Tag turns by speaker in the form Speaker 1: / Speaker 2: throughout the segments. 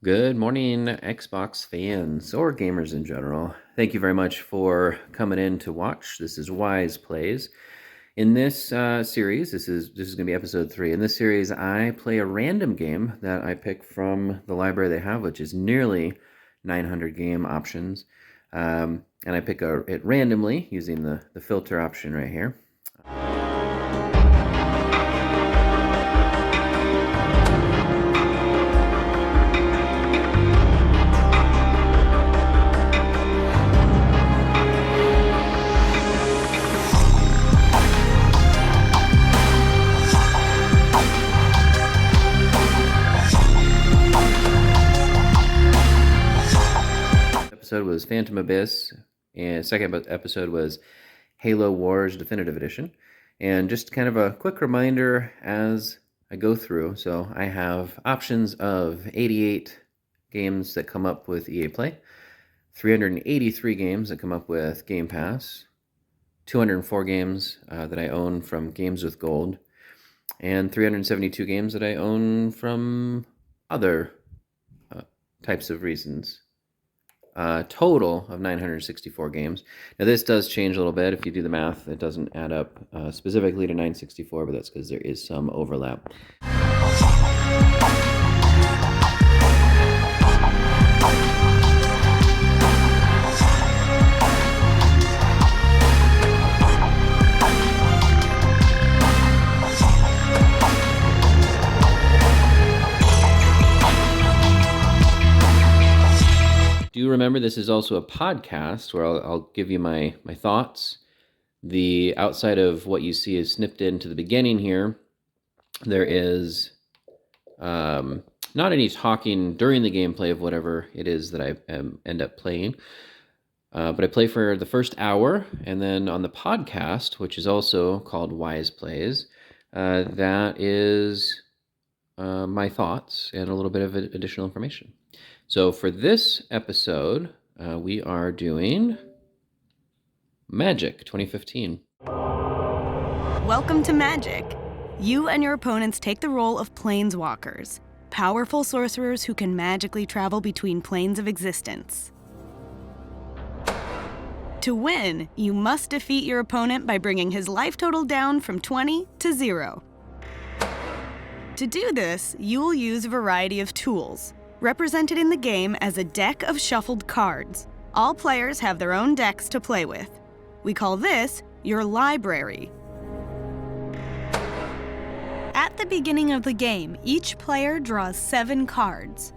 Speaker 1: Good morning, Xbox fans or gamers in general. Thank you very much for coming in to watch. This is Whyse Plays. In this series, this is going to be episode 3. In this series, I play a random game that I pick from the library they have, which is nearly 900 game options. And I pick it randomly using the filter option right here. Episode was Phantom Abyss, and second episode was Halo Wars Definitive Edition. And just kind of a quick reminder as I go through. So I have options of 88 games that come up with EA Play, 383 games that come up with Game Pass, 204 games that I own from Games with Gold, and 372 games that I own from other types of reasons. Total of 964 games. Now this does change a little bit. If you do the math, it doesn't add up specifically to 964, but that's because there is some overlap. Do remember this is also a podcast where I'll give you my thoughts. The outside of what you see is snipped into the beginning here. There is not any talking during the gameplay of whatever it is that I end up playing. But I play for the first hour, and then on the podcast, which is also called Whyse Plays, that is my thoughts and a little bit of additional information. So for this episode, we are doing Magic 2015.
Speaker 2: Welcome to Magic. You and your opponents take the role of planeswalkers, powerful sorcerers who can magically travel between planes of existence. To win, you must defeat your opponent by bringing his life total down from 20 to 0. To do this, you will use a variety of tools, represented in the game as a deck of shuffled cards. All players have their own decks to play with. We call this your library. At the beginning of the game, each player draws 7 cards.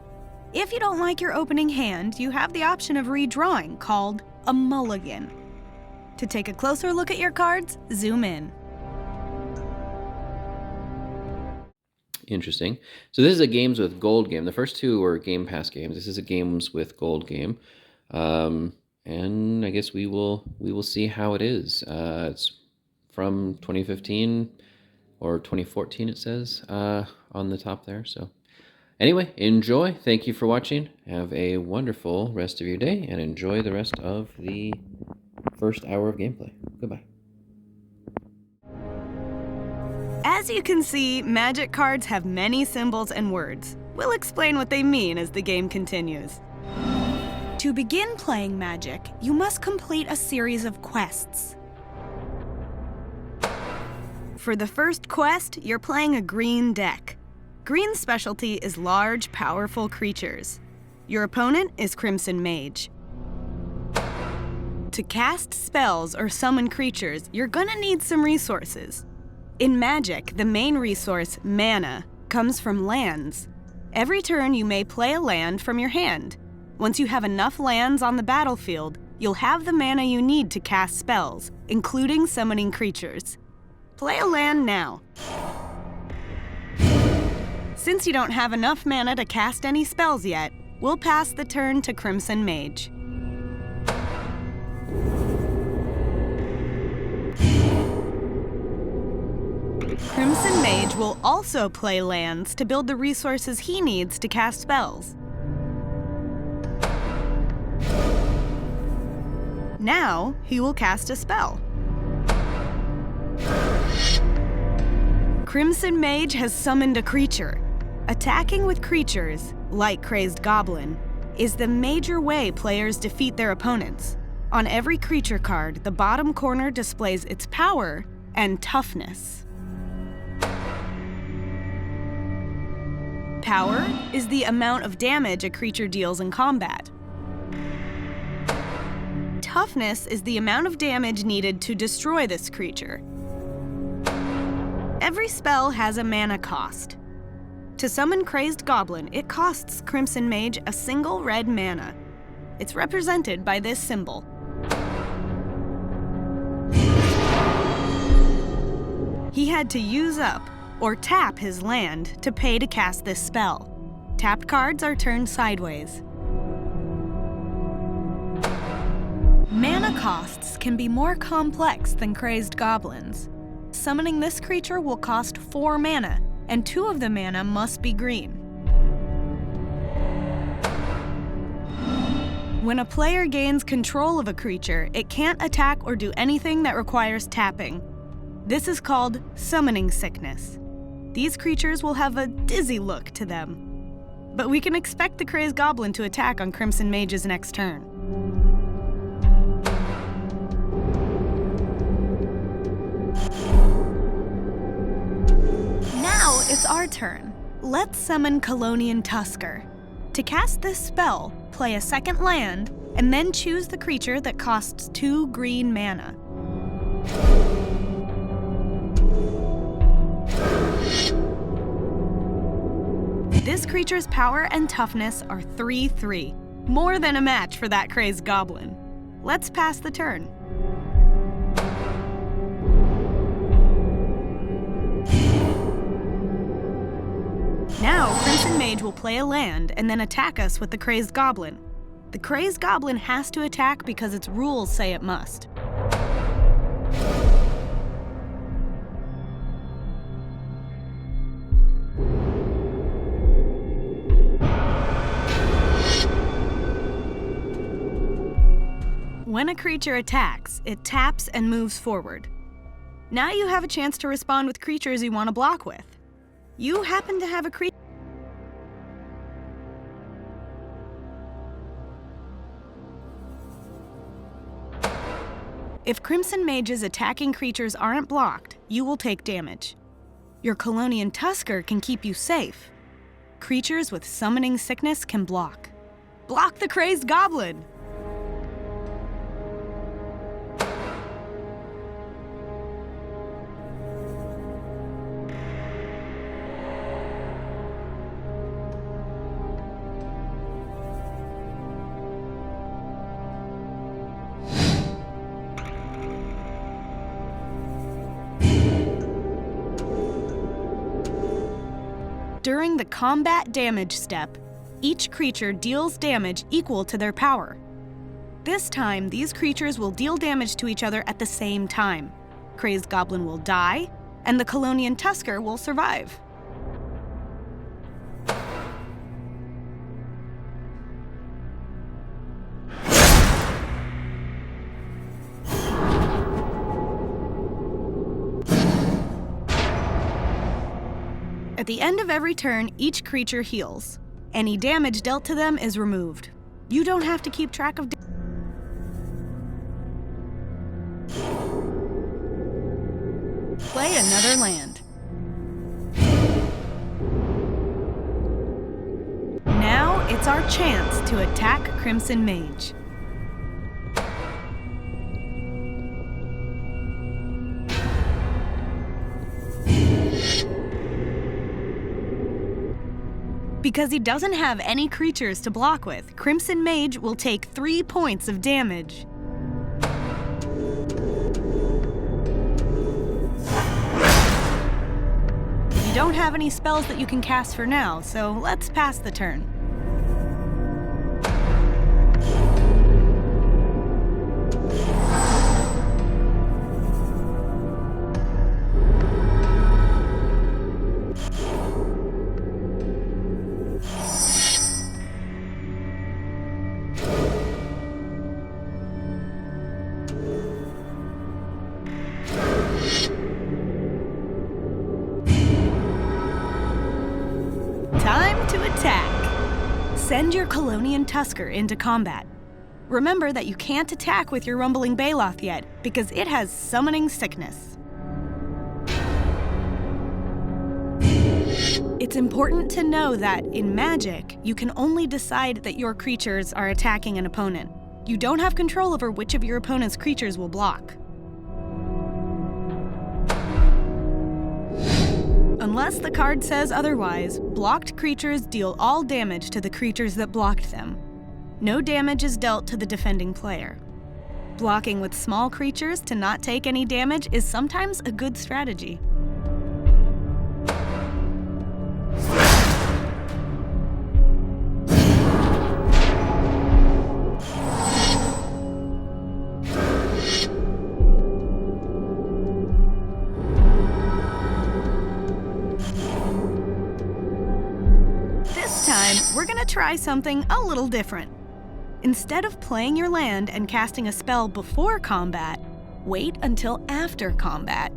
Speaker 2: If you don't like your opening hand, you have the option of redrawing, called a mulligan. To take a closer look at your cards, zoom in.
Speaker 1: Interesting. So this is a Games with Gold game. The first two were Game Pass games. This is a Games with Gold game, and I guess we will see how it is. It's from 2015 or 2014. It says on the top there. So anyway, enjoy. Thank you for watching. Have a wonderful rest of your day, and enjoy the rest of the first hour of gameplay. Goodbye.
Speaker 2: As you can see, Magic cards have many symbols and words. We'll explain what they mean as the game continues. To begin playing Magic, you must complete a series of quests. For the first quest, you're playing a green deck. Green's specialty is large, powerful creatures. Your opponent is Crimson Mage. To cast spells or summon creatures, you're gonna need some resources. In Magic, the main resource, mana, comes from lands. Every turn you may play a land from your hand. Once you have enough lands on the battlefield, you'll have the mana you need to cast spells, including summoning creatures. Play a land now. Since you don't have enough mana to cast any spells yet, we'll pass the turn to Crimson Mage. Crimson Mage will also play lands to build the resources he needs to cast spells. Now, he will cast a spell. Crimson Mage has summoned a creature. Attacking with creatures, like Crazed Goblin, is the major way players defeat their opponents. On every creature card, the bottom corner displays its power and toughness. Power is the amount of damage a creature deals in combat. Toughness is the amount of damage needed to destroy this creature. Every spell has a mana cost. To summon Crazed Goblin, it costs Crimson Mage a single red mana. It's represented by this symbol. He had to use up or tap his land to pay to cast this spell. Tapped cards are turned sideways. Mana costs can be more complex than Crazed Goblins. Summoning this creature will cost 4 mana, and 2 of the mana must be green. When a player gains control of a creature, it can't attack or do anything that requires tapping. This is called summoning sickness. These creatures will have a dizzy look to them. But we can expect the Crazed Goblin to attack on Crimson Mage's next turn. Now it's our turn. Let's summon Colonian Tusker. To cast this spell, play a second land, and then choose the creature that costs 2 green mana. This creature's power and toughness are 3/3, more than a match for that Crazed Goblin. Let's pass the turn. Now, Crimson Mage will play a land and then attack us with the Crazed Goblin. The Crazed Goblin has to attack because its rules say it must. When a creature attacks, it taps and moves forward. Now you have a chance to respond with creatures you want to block with. You happen to have a creature. If Crimson Mage's attacking creatures aren't blocked, you will take damage. Your Colonian Tusker can keep you safe. Creatures with summoning sickness can block. Block the Crazed Goblin! During the combat damage step, each creature deals damage equal to their power. This time, these creatures will deal damage to each other at the same time. Crazed Goblin will die, and the Colonian Tusker will survive. At the end of every turn, each creature heals. Any damage dealt to them is removed. You don't have to keep track of Play another land. Now it's our chance to attack Crimson Mage. Because he doesn't have any creatures to block with, Crimson Mage will take 3 points of damage. You don't have any spells that you can cast for now, so let's pass the turn. Time to attack. Send your Colonian Tusker into combat. Remember that you can't attack with your Rumbling Baloth yet, because it has Summoning Sickness. It's important to know that, in Magic, you can only decide that your creatures are attacking an opponent. You don't have control over which of your opponent's creatures will block. Unless the card says otherwise, blocked creatures deal all damage to the creatures that blocked them. No damage is dealt to the defending player. Blocking with small creatures to not take any damage is sometimes a good strategy. This time, we're gonna try something a little different. Instead of playing your land and casting a spell before combat, wait until after combat.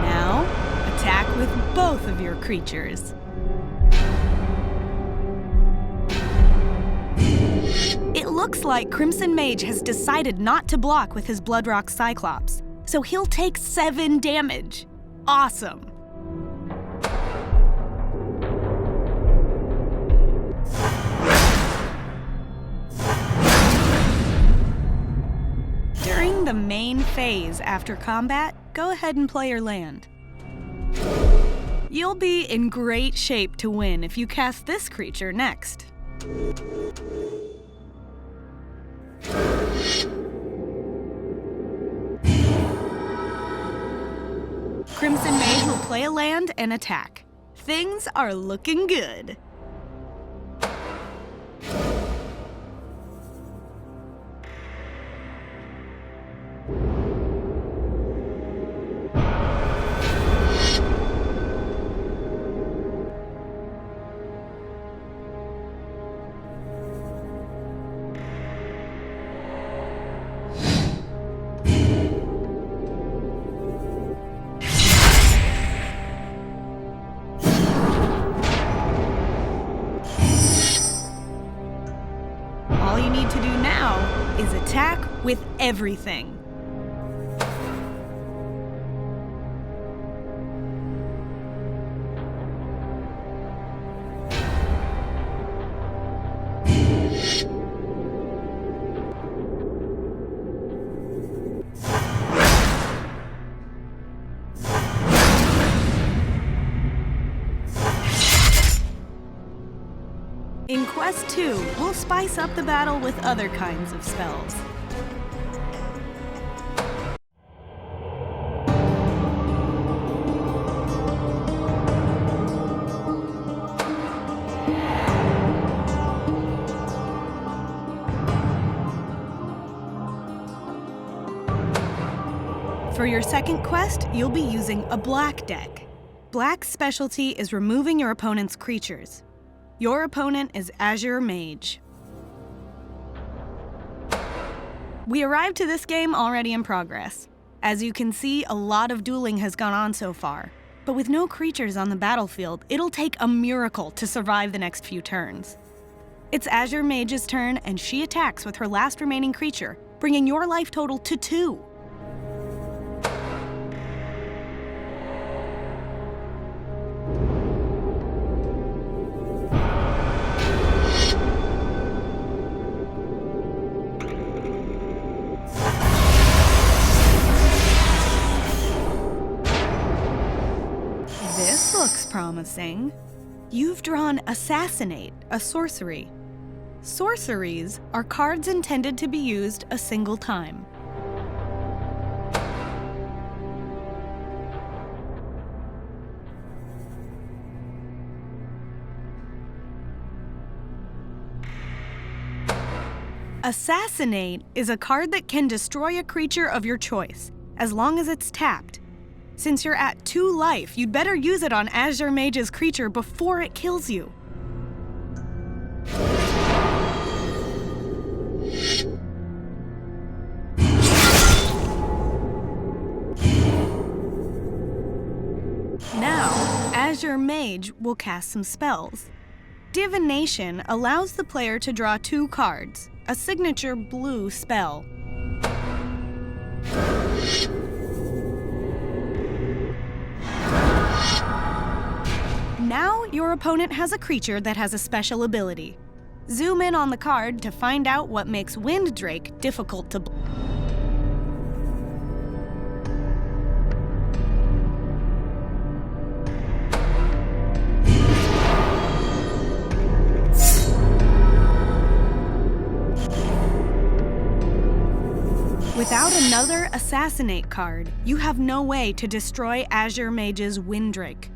Speaker 2: Now, attack with both of your creatures. It looks like Crimson Mage has decided not to block with his Bloodrock Cyclops, so he'll take 7 damage. Awesome! During the main phase after combat, go ahead and play your land. You'll be in great shape to win if you cast this creature next. Crimson Mage will play a land and attack. Things are looking good. All you need to do now is attack with everything. In Quest 2, we'll spice up the battle with other kinds of spells. For your second quest, you'll be using a black deck. Black's specialty is removing your opponent's creatures. Your opponent is Azure Mage. We arrived to this game already in progress. As you can see, a lot of dueling has gone on so far. But with no creatures on the battlefield, it'll take a miracle to survive the next few turns. It's Azure Mage's turn, and she attacks with her last remaining creature, bringing your life total to 2. This looks promising. You've drawn Assassinate, a sorcery. Sorceries are cards intended to be used a single time. Assassinate is a card that can destroy a creature of your choice, as long as it's tapped. Since you're at 2 life, you'd better use it on Azure Mage's creature before it kills you. Azure Mage will cast some spells. Divination allows the player to draw 2 cards, a signature blue spell. Now your opponent has a creature that has a special ability. Zoom in on the card to find out what makes Winddrake difficult to block. Without another Assassinate card, you have no way to destroy Azure Mage's Winddrake.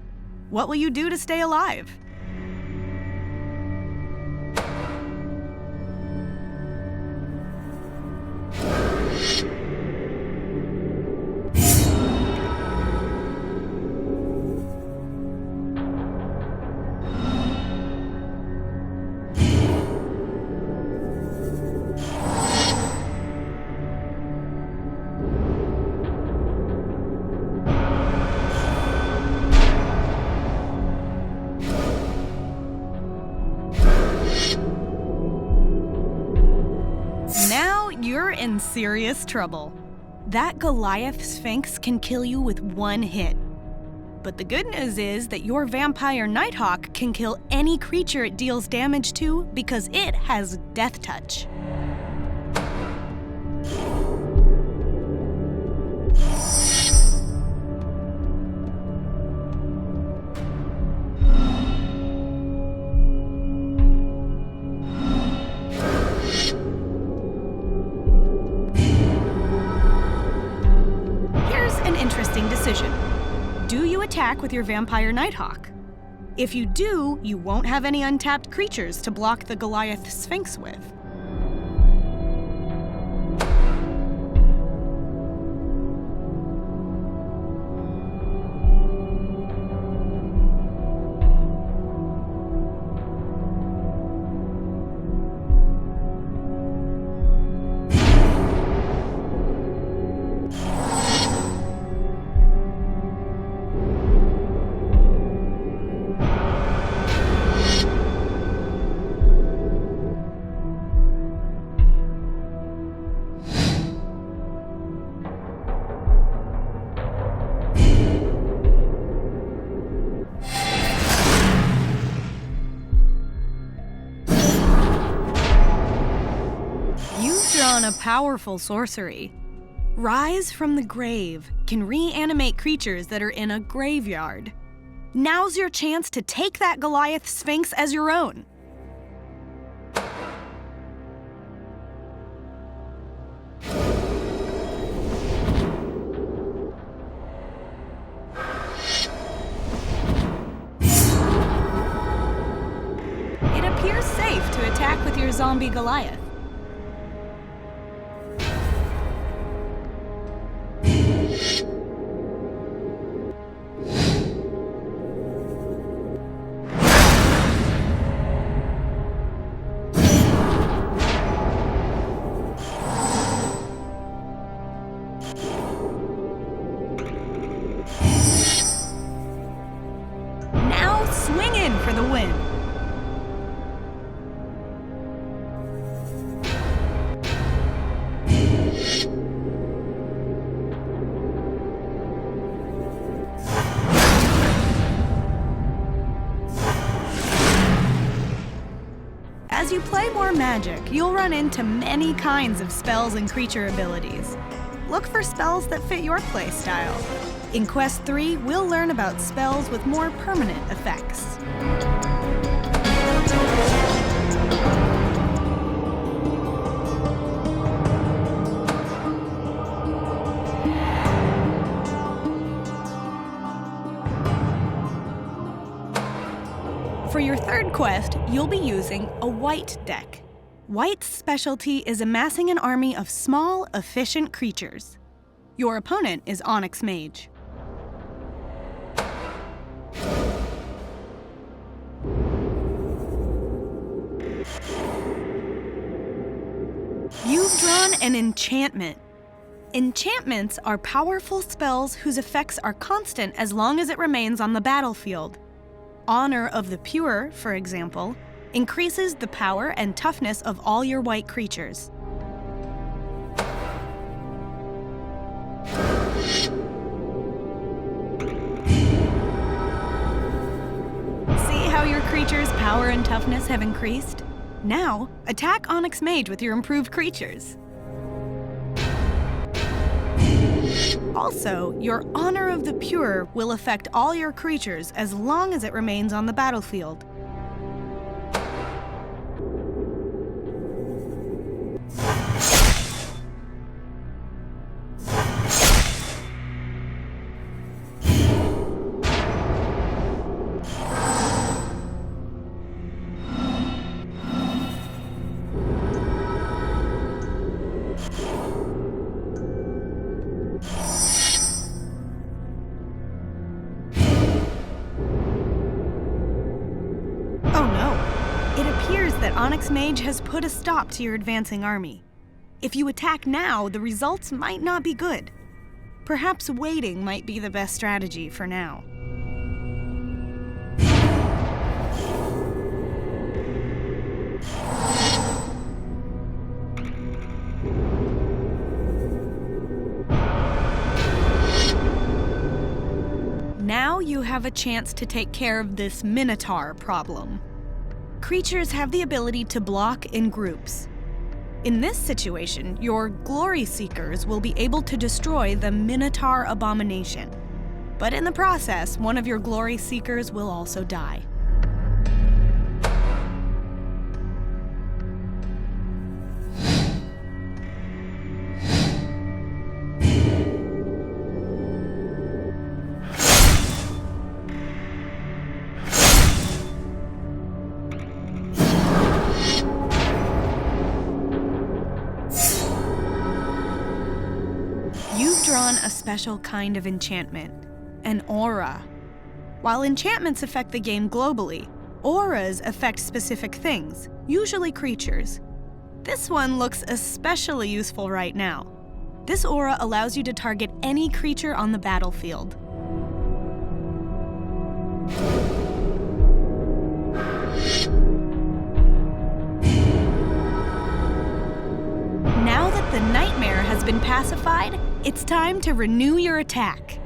Speaker 2: What will you do to stay alive? Now you're in serious trouble. That Goliath Sphinx can kill you with 1 hit. But the good news is that your Vampire Nighthawk can kill any creature it deals damage to because it has Death Touch. Interesting decision. Do you attack with your Vampire Nighthawk? If you do, you won't have any untapped creatures to block the Goliath Sphinx with. On a powerful sorcery. Rise from the Grave can reanimate creatures that are in a graveyard. Now's your chance to take that Goliath Sphinx as your own. It appears safe to attack with your zombie Goliath. Now swing in for the win. As you play more Magic, you'll run into many kinds of spells and creature abilities. Look for spells that fit your playstyle. In Quest 3, we'll learn about spells with more permanent effects. For your third quest, you'll be using a white deck. White's specialty is amassing an army of small, efficient creatures. Your opponent is Onyx Mage. You've drawn an enchantment. Enchantments are powerful spells whose effects are constant as long as it remains on the battlefield. Honor of the Pure, for example, increases the power and toughness of all your white creatures. See how your creature's power and toughness have increased? Now, attack Onyx Mage with your improved creatures. Also, your Honor of the Pure will affect all your creatures as long as it remains on the battlefield. It appears that Onyx Mage has put a stop to your advancing army. If you attack now, the results might not be good. Perhaps waiting might be the best strategy for now. Now you have a chance to take care of this Minotaur problem. Creatures have the ability to block in groups. In this situation, your Glory Seekers will be able to destroy the Minotaur abomination. But in the process, one of your Glory Seekers will also die. You've drawn a special kind of enchantment, an aura. While enchantments affect the game globally, auras affect specific things, usually creatures. This one looks especially useful right now. This aura allows you to target any creature on the battlefield. Now that the nightmare has been pacified, it's time to renew your attack.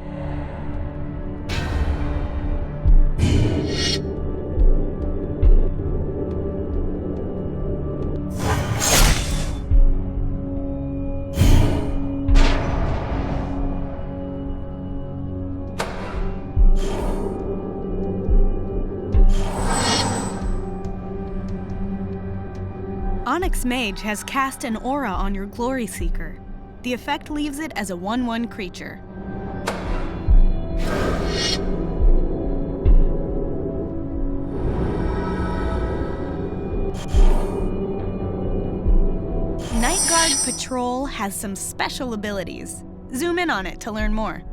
Speaker 2: Onyx Mage has cast an aura on your Glory Seeker. The effect leaves it as a 1/1 creature. Night Guard Patrol has some special abilities. Zoom in on it to learn more.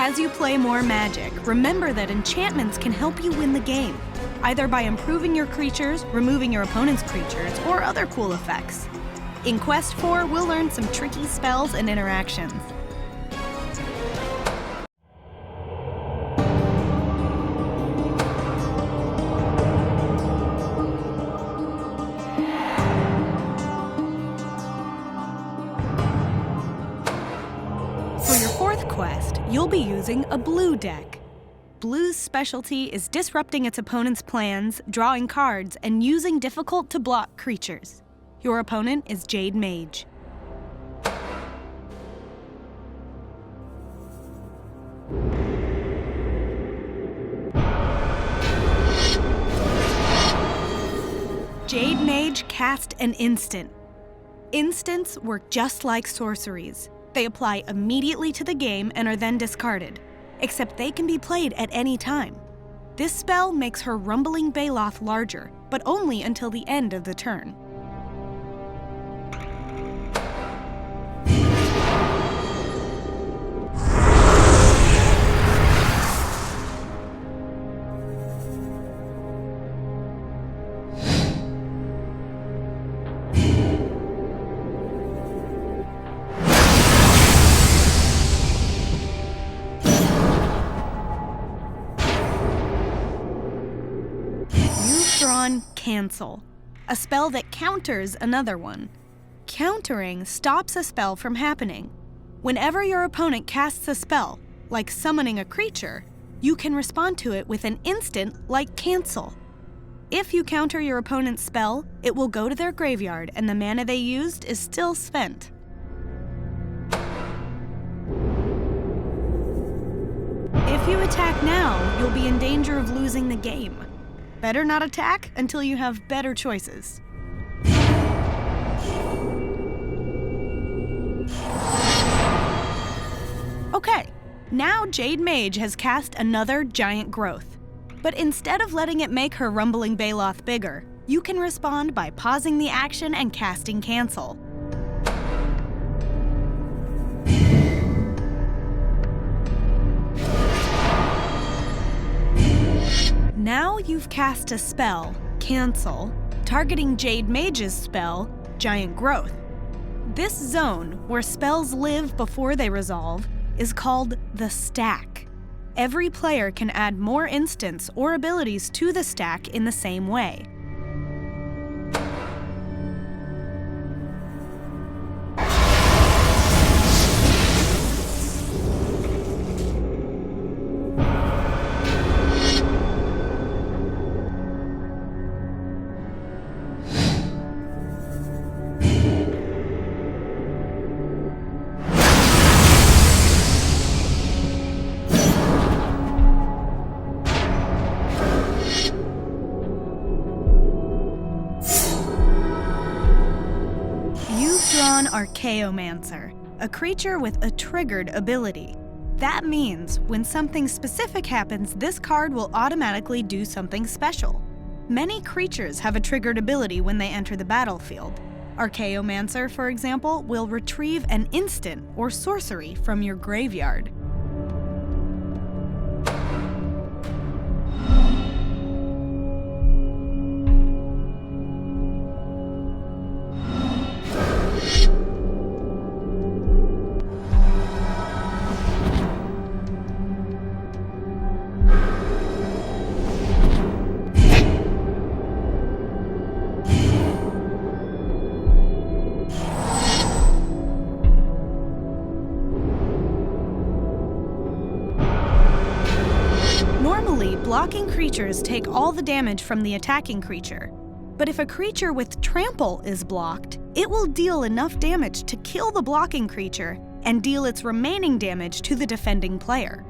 Speaker 2: As you play more Magic, remember that enchantments can help you win the game, either by improving your creatures, removing your opponent's creatures, or other cool effects. In Quest 4, we'll learn some tricky spells and interactions. For your fourth quest, you'll be using a blue deck. Blue's specialty is disrupting its opponent's plans, drawing cards, and using difficult-to-block creatures. Your opponent is Jade Mage. Jade Mage cast an instant. Instants work just like sorceries. They apply immediately to the game and are then discarded, except they can be played at any time. This spell makes her Rumbling Baloth larger, but only until the end of the turn. Drawn Cancel, a spell that counters another one. Countering stops a spell from happening. Whenever your opponent casts a spell, like summoning a creature, you can respond to it with an instant like Cancel. If you counter your opponent's spell, it will go to their graveyard and the mana they used is still spent. If you attack now, you'll be in danger of losing the game. Better not attack until you have better choices. Okay, now Jade Mage has cast another Giant Growth. But instead of letting it make her Rumbling Baloth bigger, you can respond by pausing the action and casting Cancel. Now you've cast a spell, Cancel, targeting Jade Mage's spell, Giant Growth. This zone, where spells live before they resolve, is called the stack. Every player can add more instants or abilities to the stack in the same way. Archaeomancer, a creature with a triggered ability. That means when something specific happens, this card will automatically do something special. Many creatures have a triggered ability when they enter the battlefield. Archaeomancer, for example, will retrieve an instant or sorcery from your graveyard. Blocking creatures take all the damage from the attacking creature. But if a creature with trample is blocked, it will deal enough damage to kill the blocking creature and deal its remaining damage to the defending player.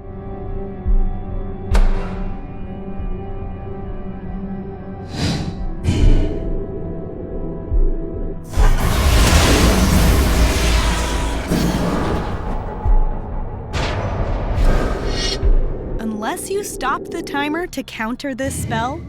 Speaker 2: Unless you stop the timer to counter this spell,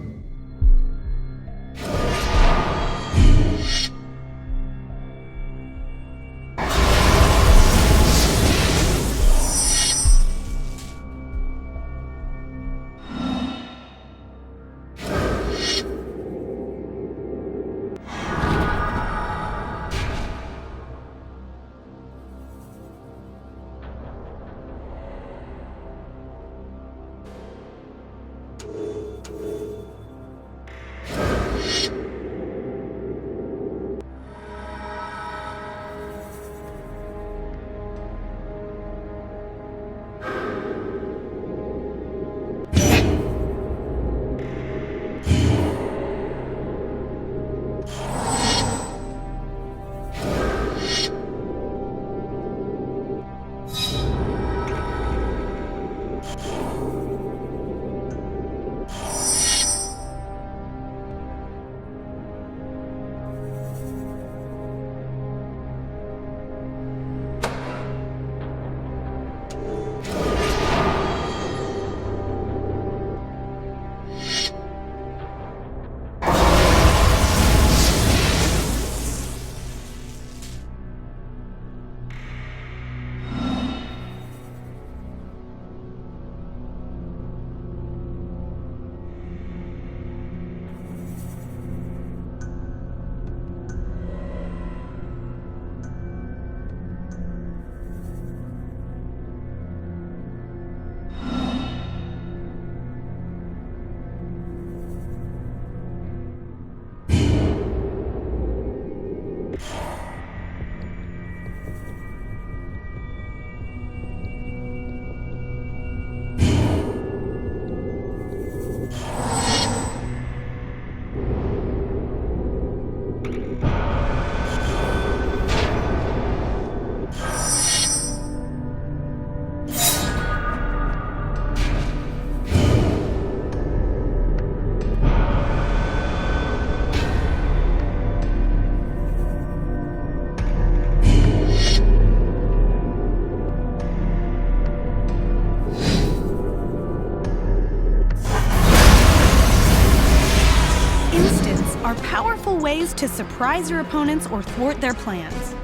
Speaker 2: ways to surprise your opponents or thwart their plans.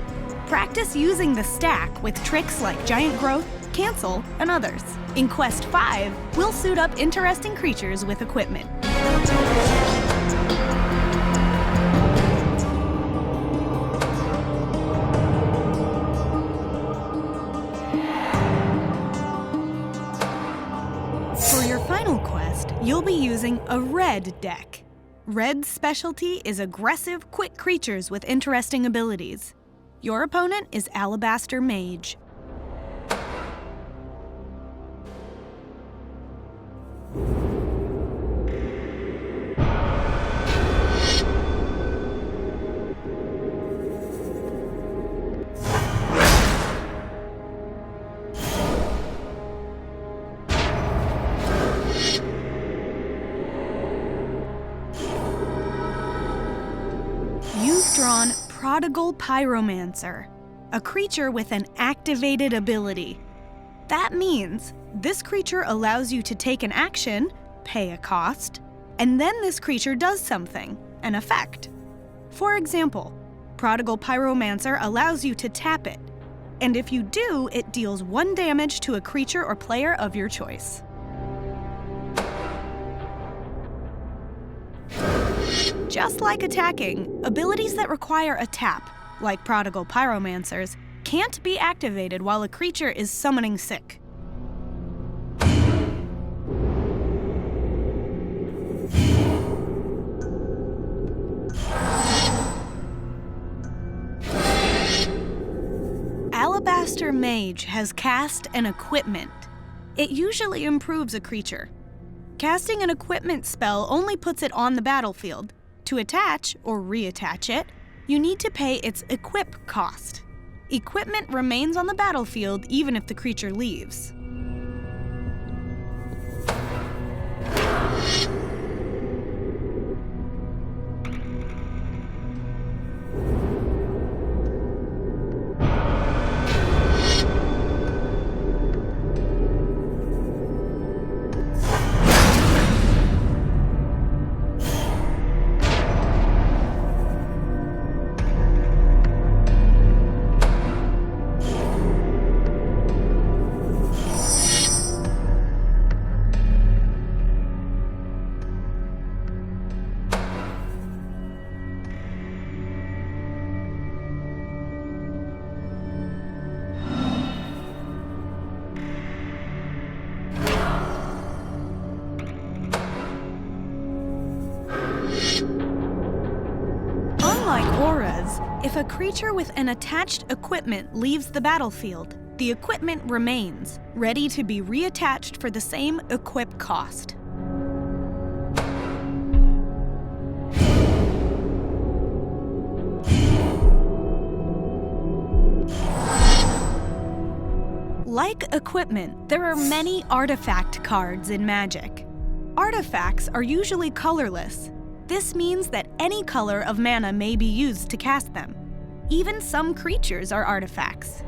Speaker 2: Practice using the stack with tricks like Giant Growth, Cancel, and others. In Quest 5, we'll suit up interesting creatures with equipment. For your final quest, you'll be using a red deck. Red's specialty is aggressive, quick creatures with interesting abilities. Your opponent is Alabaster Mage. You've drawn Prodigal Pyromancer, a creature with an activated ability. That means this creature allows you to take an action, pay a cost, and then this creature does something, an effect. For example, Prodigal Pyromancer allows you to tap it, and if you do, it deals 1 damage to a creature or player of your choice. Just like attacking, abilities that require a tap, like Prodigal Pyromancers, can't be activated while a creature is summoning sick. Alabaster Mage has cast and equipment. It usually improves a creature. Casting an equipment spell only puts it on the battlefield. To attach or reattach it, you need to pay its equip cost. Equipment remains on the battlefield even if the creature leaves. Unlike auras, if a creature with an attached equipment leaves the battlefield, the equipment remains, ready to be reattached for the same equip cost. Like equipment, there are many artifact cards in Magic. Artifacts are usually colorless. This means that any color of mana may be used to cast them. Even some creatures are artifacts.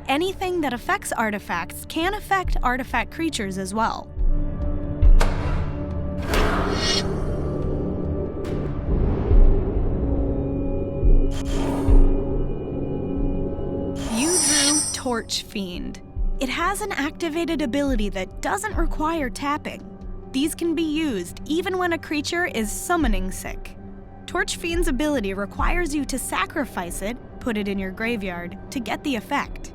Speaker 2: Anything that affects artifacts can affect artifact creatures as well. You drew Torch Fiend. It has an activated ability that doesn't require tapping. These can be used even when a creature is summoning sick. Torch Fiend's ability requires you to sacrifice it, put it in your graveyard, to get the effect.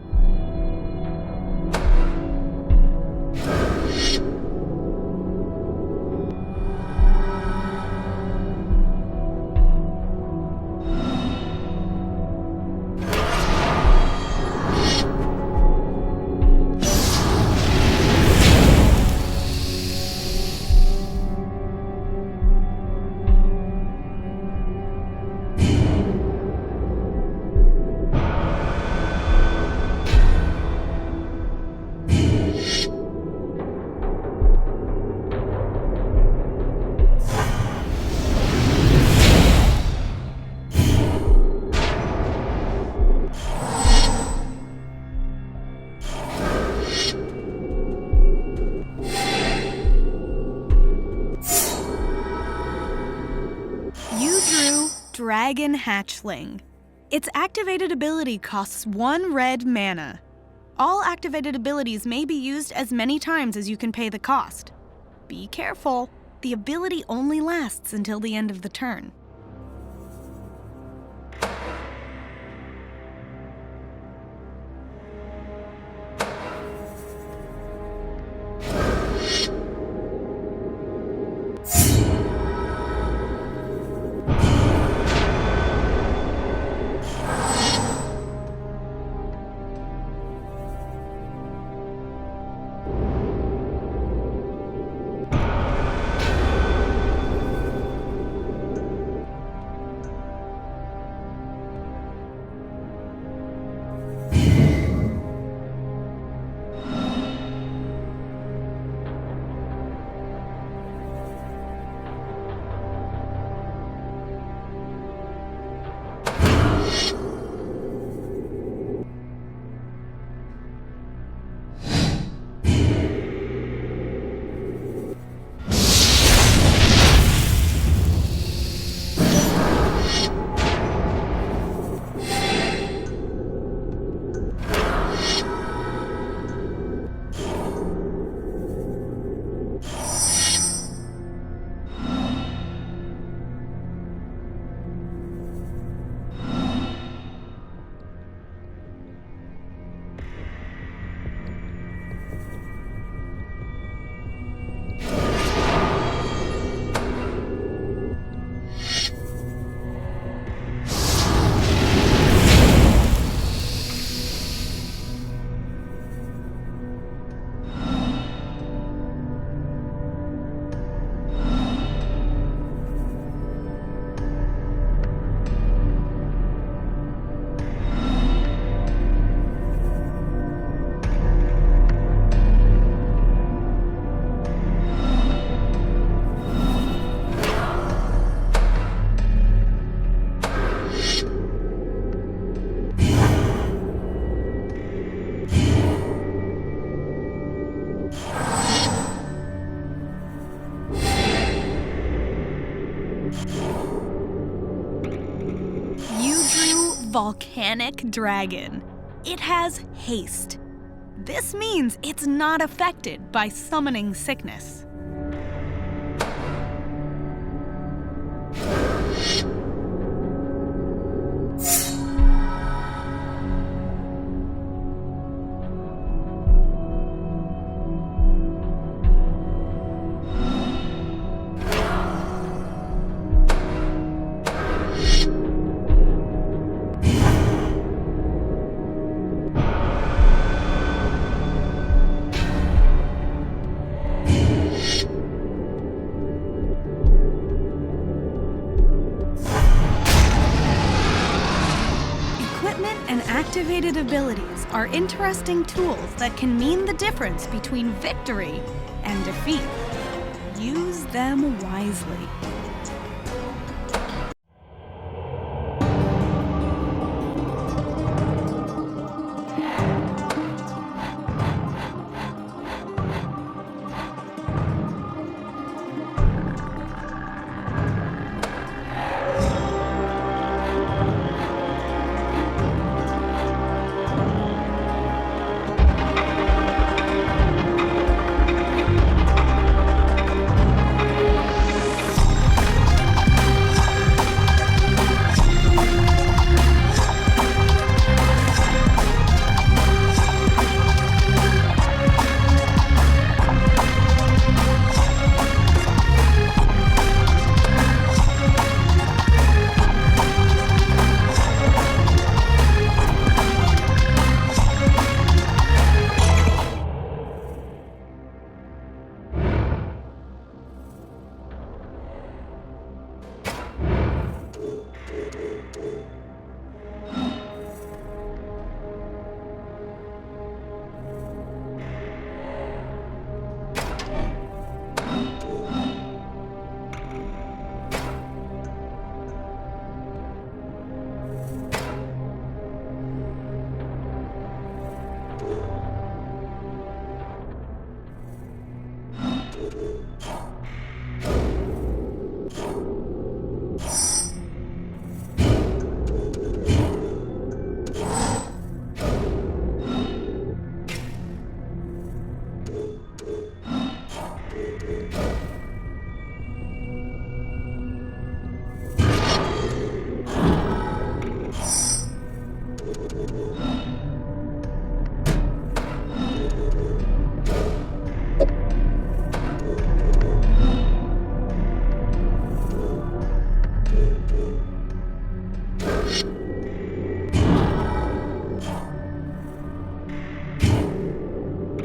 Speaker 2: Dragon Hatchling. Its activated ability costs 1 red mana. All activated abilities may be used as many times as you can pay the cost. Be careful, the ability only lasts until the end of the turn. Volcanic Dragon. It has haste. This means it's not affected by summoning sickness. And activated abilities are interesting tools that can mean the difference between victory and defeat. Use them wisely.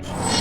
Speaker 3: episode.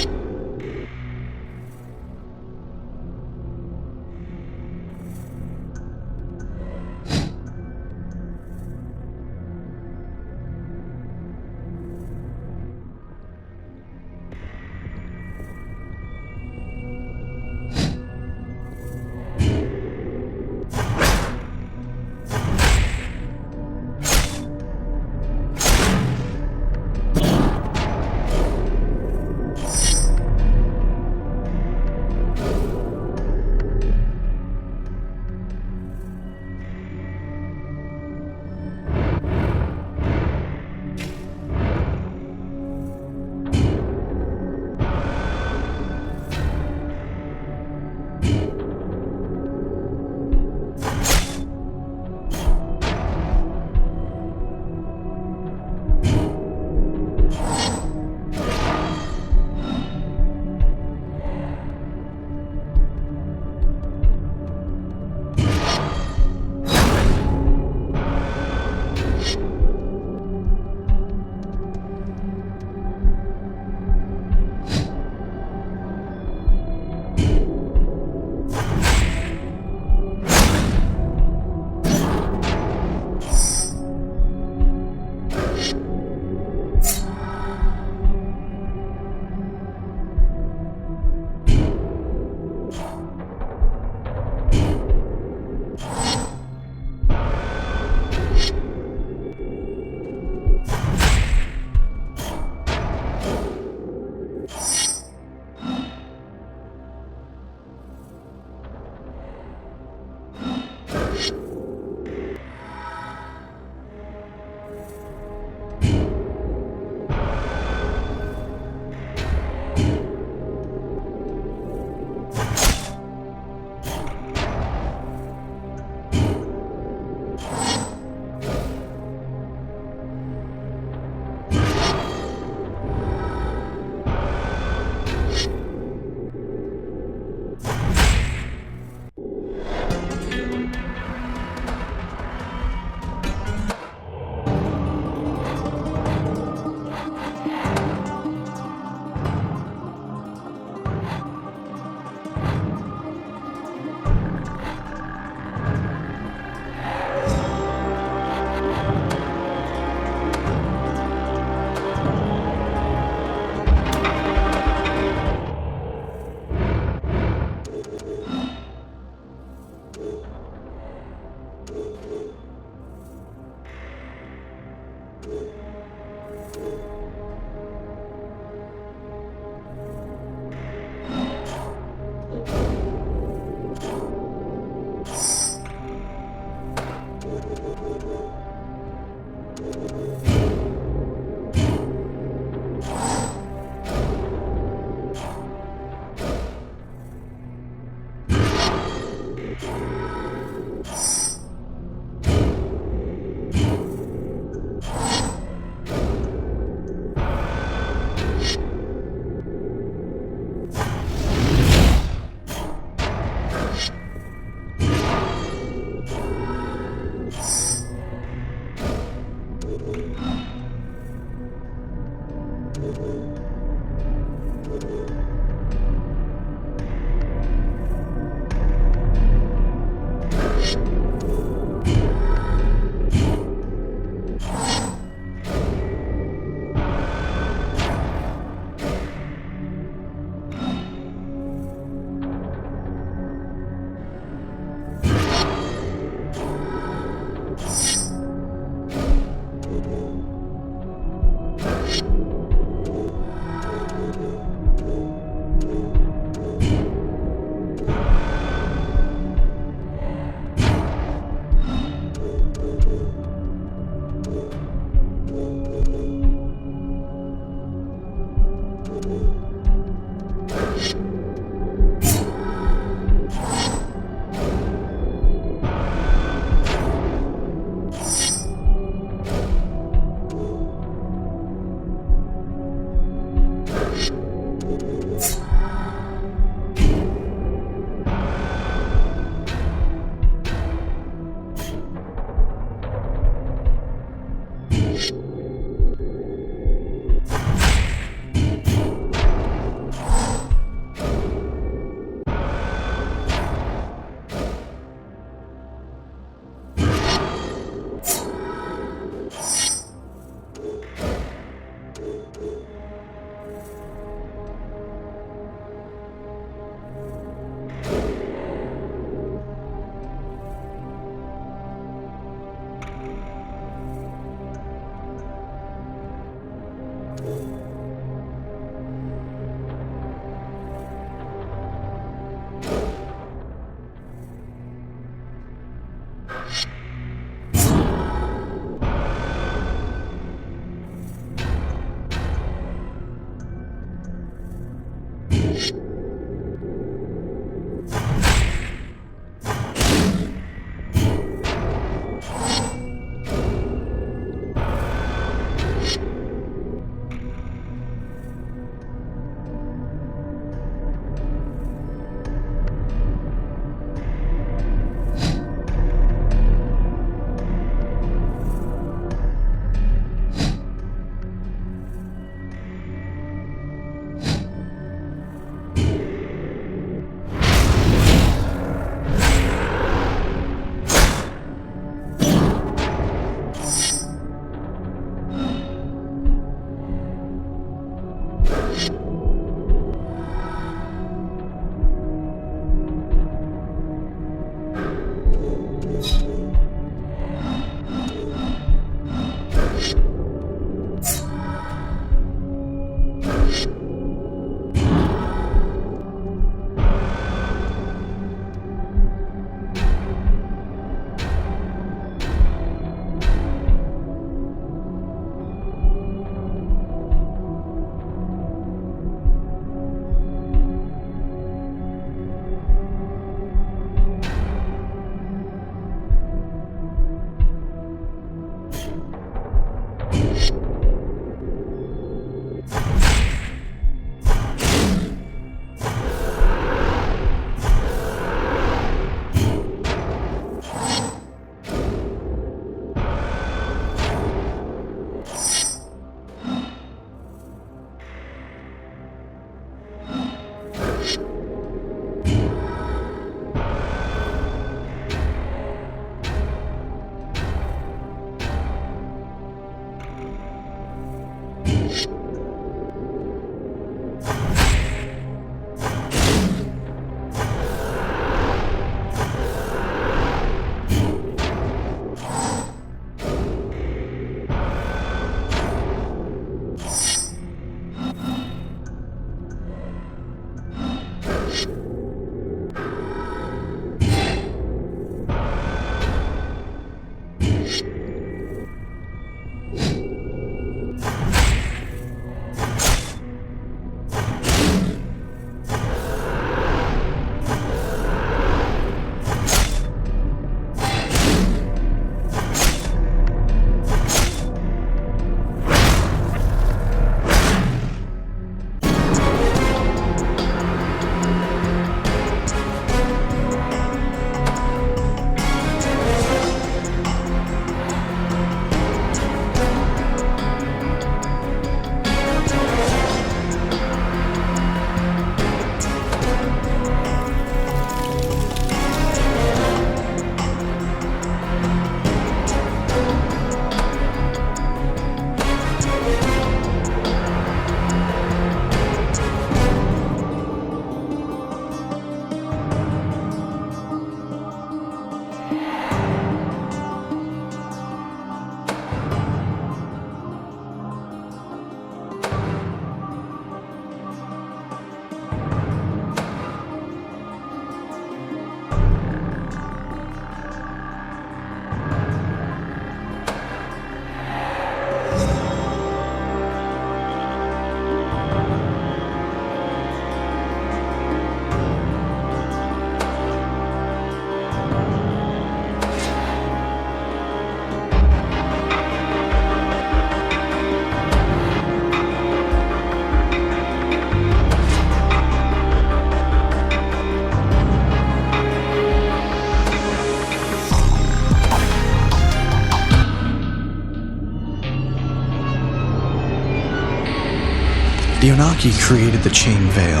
Speaker 3: Anunnaki created the chain veil,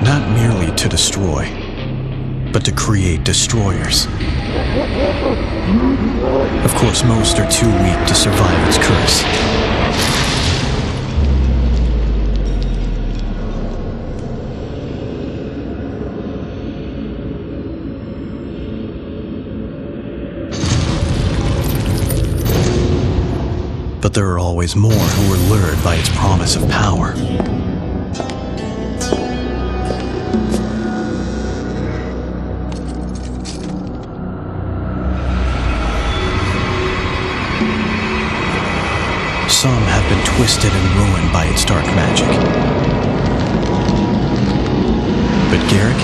Speaker 3: not merely to destroy, but to create destroyers. Of course, most are too weak to survive its curse. But there are always more who are lured by its promise of power. Some have been twisted and ruined by its dark magic. But Garrick,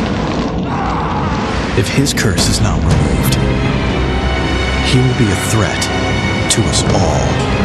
Speaker 3: if his curse is not removed, he will be a threat to us all.